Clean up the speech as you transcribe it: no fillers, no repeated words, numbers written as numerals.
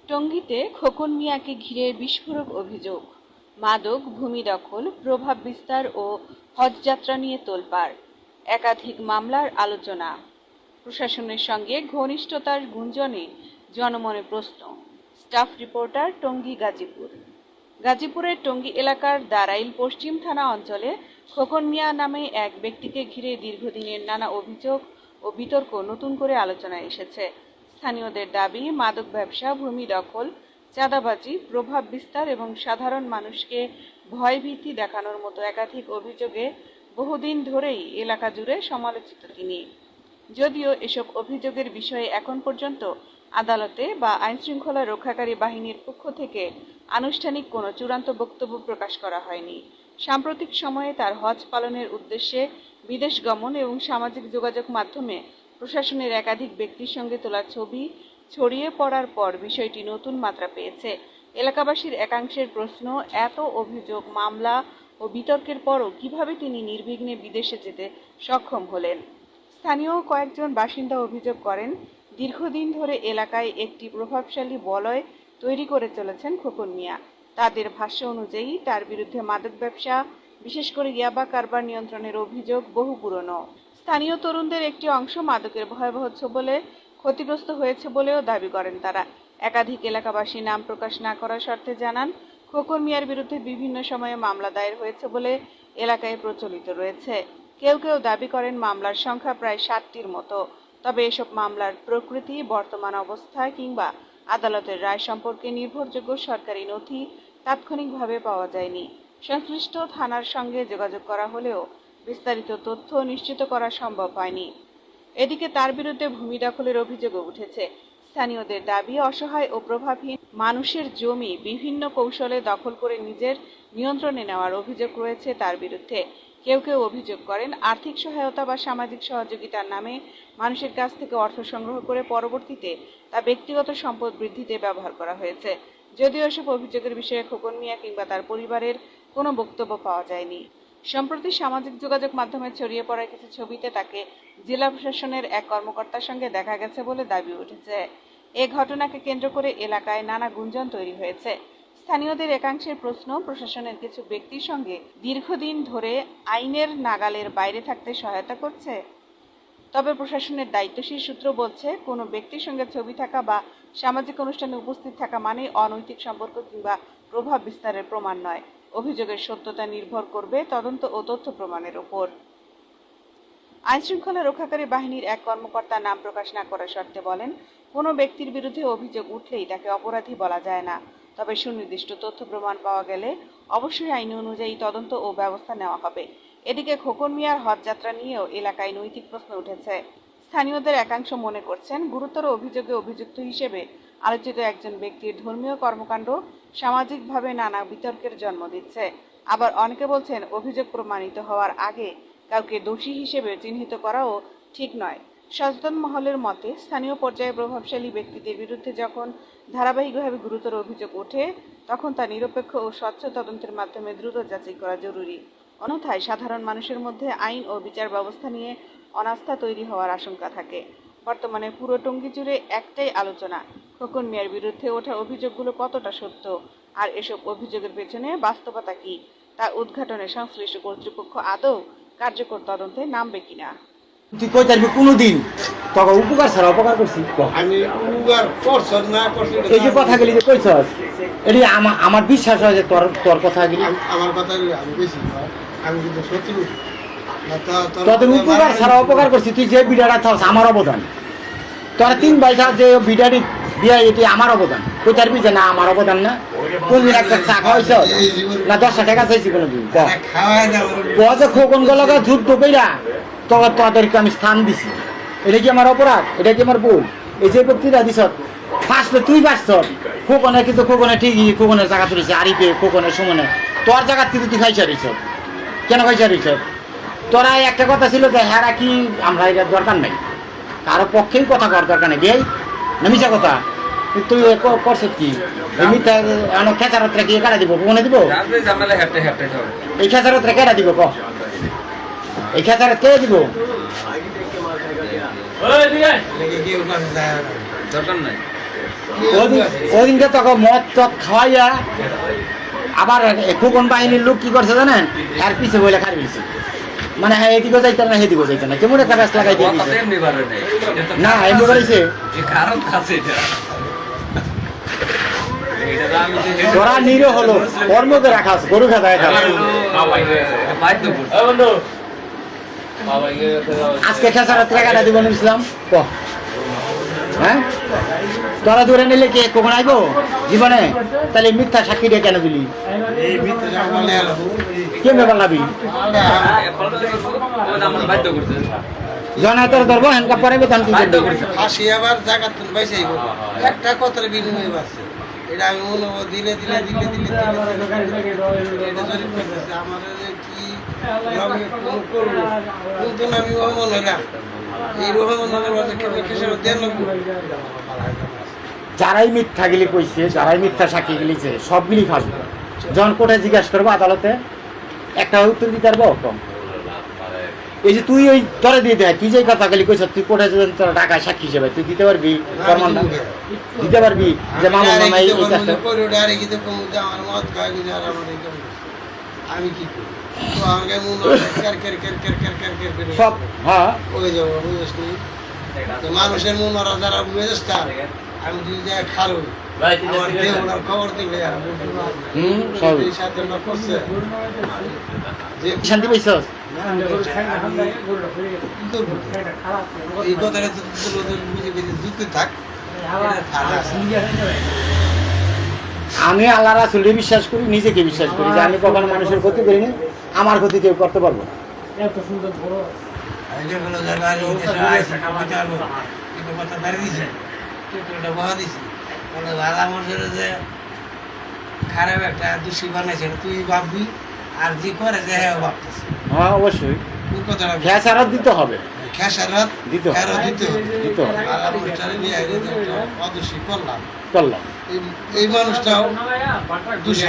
টঙ্গীতে খোকন মিয়াকে ঘিরে বিস্ফোরক অভিযোগ, মাদক, ভূমি দখল, প্রভাব বিস্তার ও হজযাত্রা নিয়ে তোলপাড়। একাধিক মামলার আলোচনা, প্রশাসনের সঙ্গে ঘনিষ্ঠতার গুঞ্জনে জনমনে প্রশ্ন। Staff reporter, Tongi Gazipur. গাজীপুরের টঙ্গী এলাকার দারাইল পশ্চিম থানা অঞ্চলে খোকন মিয়া নামে এক ব্যক্তিকে ঘিরে দীর্ঘদিনের নানা অভিযোগ ও বিতর্ক নতুন করে আলোচনায় এসেছে। স্থানীয়দের দাবি, মাদক ব্যবসা, ভূমি দখল, চাঁদাবাজি, প্রভাব বিস্তার এবং সাধারণ মানুষকে ভয়ভীতি দেখানোর মতো একাধিক অভিযোগে বহুদিন ধরেই এলাকা জুড়ে সমালোচিত তিনি। যদিও এসব অভিযোগের বিষয়ে এখন পর্যন্ত আদালতে বা আইনশৃঙ্খলা রক্ষাকারী বাহিনীর পক্ষ থেকে আনুষ্ঠানিক কোনো চূড়ান্ত বক্তব্য প্রকাশ করা হয়নি। সাম্প্রতিক সময়ে তার হজ পালনের উদ্দেশ্যে বিদেশ গমন এবং সামাজিক যোগাযোগ মাধ্যমে প্রশাসনের একাধিক ব্যক্তির সঙ্গে তোলা ছবি ছড়িয়ে পড়ার পর বিষয়টি নতুন মাত্রা পেয়েছে। এলাকাবাসীর একাংশের প্রশ্ন, এত অভিযোগ, মামলা ও বিতর্কের পরও কিভাবে তিনি নির্বিঘ্নে বিদেশে যেতে সক্ষম হলেন। স্থানীয় কয়েকজন বাসিন্দা অভিযোগ করেন, দীর্ঘদিন ধরে এলাকায় একটি প্রভাবশালী বলয় তৈরি করে চলেছেন খোকন মিয়া। তাদের ভাষ্য অনুযায়ী তার বিরুদ্ধে মাদক ব্যবসা, বিশেষ করে ইয়াবা কারবার নিয়ন্ত্রণের অভিযোগ বহু পুরনো। স্থানীয় তরুণদের একটি অংশ মাদকের ভয়াবহ ছোবলে ক্ষতিগ্রস্ত হয়েছে বলেও দাবি করেন তারা। একাধিক এলাকাবাসী নাম প্রকাশ না করার শর্তে জানান, খোকন মিয়ার বিরুদ্ধে বিভিন্ন সময়ে মামলা দায়ের হয়েছে বলে এলাকায় প্রচলিত রয়েছে। কেউ কেউ দাবি করেন মামলার সংখ্যা প্রায় 60টির মতো। তবে এসব মামলার প্রকৃতি, বর্তমান অবস্থা কিংবা আদালতের রায় সম্পর্কে নির্ভরযোগ্য সরকারি নথি তাৎক্ষণিকভাবে পাওয়া যায়নি। সংশ্লিষ্ট থানার সঙ্গে যোগাযোগ করা হলেও বিস্তারিত তথ্য নিশ্চিত করা সম্ভব হয়নি। এদিকে তার বিরুদ্ধে ভূমি দখলের অভিযোগও উঠেছে। স্থানীয়দের দাবি, অসহায় ও প্রভাবহীন মানুষের জমি বিভিন্ন কৌশলে দখল করে নিজের নিয়ন্ত্রণে নেওয়ার অভিযোগ রয়েছে তার বিরুদ্ধে। কেউ কেউ অভিযোগ করেন, আর্থিক সহায়তা বা সামাজিক সহযোগিতার নামে মানুষের কাছ থেকে অর্থ সংগ্রহ করে পরবর্তীতে তা ব্যক্তিগত সম্পদ বৃদ্ধিতে ব্যবহার করা হয়েছে। যদিও এসব অভিযোগের বিষয়ে খোকন মিয়া কিংবা তার পরিবারের কোনো বক্তব্য পাওয়া যায়নি। সম্প্রতি সামাজিক যোগাযোগ মাধ্যমে ছড়িয়ে পড়া কিছু ছবিতে তাকে জেলা প্রশাসনের এক কর্মকর্তার সঙ্গে দেখা গেছে বলে দাবি উঠেছে। এ ঘটনাকে কেন্দ্র করে এলাকায় নানা গুঞ্জন তৈরি হয়েছে। স্থানীয়দের একাংশের প্রশ্ন, প্রশাসনের কিছু ব্যক্তির সঙ্গে দীর্ঘদিন ধরে আইনের নাগালের বাইরে থাকতে সহায়তা করছে। তবে প্রশাসনের দায়িত্বশীল সূত্র বলছে, কোনো ব্যক্তির সঙ্গে ছবি থাকা বা সামাজিক অনুষ্ঠানে উপস্থিত থাকা মানে অনৈতিক সম্পর্ক কিংবা প্রভাব বিস্তারের প্রমাণ নয়। অভিযোগের সত্যতা নির্ভর করবে তদন্ত ও তথ্য প্রমাণের উপর। আইনশৃঙ্খলা রক্ষাকারী বাহিনীর এক কর্মকর্তা নাম প্রকাশ না করার শর্তে বলেন, কোনো ব্যক্তির বিরুদ্ধে অভিযোগ উঠলেই তাকে অপরাধী বলা যায় না। তবে সুনির্দিষ্ট তথ্য প্রমাণ পাওয়া গেলে অবশ্যই আইন অনুযায়ী তদন্ত ও ব্যবস্থা নেওয়া হবে। এদিকে খোকন মিয়ার হজযাত্রা নিয়েও এলাকায় নৈতিক প্রশ্ন উঠেছে। স্থানীয়দের একাংশ মনে করছেন, গুরুতর অভিযোগে অভিযুক্ত হিসেবে আলোচিত একজন ব্যক্তির ধর্মীয় কর্মকাণ্ড সামাজিকভাবে নানা বিতর্কের জন্ম দিচ্ছে। আবার অনেকে বলছেন, অভিযোগ প্রমাণিত হওয়ার আগে কাউকে দোষী হিসেবে চিহ্নিত করাও ঠিক নয়। সচেতন মহলের মতে, স্থানীয় পর্যায়ে প্রভাবশালী ব্যক্তিদের বিরুদ্ধে যখন ধারাবাহিকভাবে গুরুতর অভিযোগ ওঠে, তখন তা নিরপেক্ষ ও স্বচ্ছ তদন্তের মাধ্যমে দ্রুত যাচাই করা জরুরি। অন্যথায় সাধারণ মানুষের মধ্যে আইন ও বিচার ব্যবস্থা নিয়ে অনাস্থা তৈরি হওয়ার আশঙ্কা থাকে। বর্তমানে পুরো টঙ্গী জুড়ে একটাই আলোচনা, খোকন মিয়ার বিরুদ্ধে ওঠা অভিযোগগুলো কতটা সত্য, আর এসব অভিযোগের পেছনে বাস্তবতা কি, তা উদ্ঘাটনে সংশ্লিষ্ট কর্তৃপক্ষ আদৌ কার্যকর তদন্তে নামবে কিনা। তুই কই যাবি কোনোদিন তখন উপকার ছাড়া অপকার করছি। আমি উপকার করছস না করছিস, এই যে কথা গেলি যে কইছস, এটি আমার বিশ্বাস হয় যে তোর তোর কথা গেলি আমার কথা আমি বেশি আমি কিন্তু শত্রু তোদের উপকার ছাড়া অপকার করছি। তুই যে বিড়াটা থাকস আমার অবদান, তোরা 3 পয়সা যে বিড়াটি দিয়া এটি আমার অবদান। কই যাবি যে না আমার অবদান না। কোনদিন একটা চা খাওয়াইছ না 10 টাকা চাইছি কোনোদিন? যে খোকন গলাকে যুদ্ধ কইরা তোদেরকে আমি স্থান দিছি, এটা কি আমার অপরাধ? এটা কি আমার ভুল? এই যে বক্তৃতা দিছ ফার্স্টে তুই বাঁচছ, খোকনে কিন্তু খোকনে ঠিকই খোকনের জায়গা তুলেছে, আরিফে খোকনের সুমনে তোর জায়গার কিন্তু তুই খাইছা রইছ। কেন খাইছা রইছ? তোরা একটা কথা ছিল যে হ্যাঁ কি আমরা এটার দরকার নাই, কারো পক্ষেই কথা করার দরকার নেই। বিয়ে না মিশা কথা তুই করছ কি? মিথ্যা খেচারতরা কি কেটা দিব? কোনে দিব? এই খেচারতরা কেটা দিব? ক এই খেচারত কে দিব? দরকার নাই। ওদিনকে তখন মদ টক খাওয়াইয়া আবার খোকন বাহিনীর লোক কি করছে জানেন আর পিছে বলে খাই ফেলছে মানে হ্যাঁ এদিকেও যাইতে না সেদিকেও যাইতে না কেমন একটা ব্যাস লাগাই দিয়ে না এমনি করেছে তোরা নিরো হলো ওর মধ্যে রাখাস গরু খাতায় খাস আজকে খেসারা টাকাটা দিব ইসলাম হ্যাঁ তোরা দূরে নিলে কে কখন আইবো জীবনে তাহলে মিথ্যা সাক্ষী দিয়ে কেন দিলি এই ভিতরে আমার লেলা কেমনে বানাবি জনা তোর ধরবো হ্যান্ডকা পরে বেতন কি করবি আসি আবার জায়গা তুল বাইসে আইব একটা কথার বিনিময় আছে এটা আমি মনে হয় দিলে এটা জরিপ করতেছে আমার যে কি আমি কোন করবো কিন্তু আমি রহমান হইলাম এই রহমান হওয়ার কেসে দেন লাগবে যারাই মিথ্যা গিলি কইছে যারাই মিথ্যা সাক্ষী গিলিছে সবগুলি ফাঁসবে যখন কোর্টে জিজ্ঞাসা করবো আদালতে একটা উত্তর দিতে পারবো কম এই যে তুই ওই তরে দিয়ে দেয় তুই যে কথা গেলি কইছ তুই কোর্টে যদি তোর টাকা সাক্ষী হিসেবে তুই দিতে পারবি প্রমাণ দিতে পারবি যে মামা মামা এই কাজটা আমার মত খাই আর আমার আমি কি করি তো আমাকে মনে কের সব হ্যাঁ ওই যাবো বুঝেছি মানুষের মন ওরা যারা বুঝেছে আমি যদি যাই খালো আমার দেহ ওনার খবর দিলে সব এই সাথে না করছে যে শান্তি পাইছস এই কথাটা বুঝে গেছে যুক্তি থাক আমি আল্লাহ রাসূলকে বিশ্বাস করি নিজেকে বিশ্বাস করি যে আমি কখনো মানুষের ক্ষতি করিনি আমার ক্ষতি কেউ করতে পারবো না খারাপ একটা দোষী বানাইছে তুই ভাববি আর যে করে যে ভাবতেছে হ্যাঁ অবশ্যই কথাটা খেসারত দিতে হবে খেসারত দিতে হবে দিতে হবে অদোষী করলাম করলাম এই মানুষটাও দোষী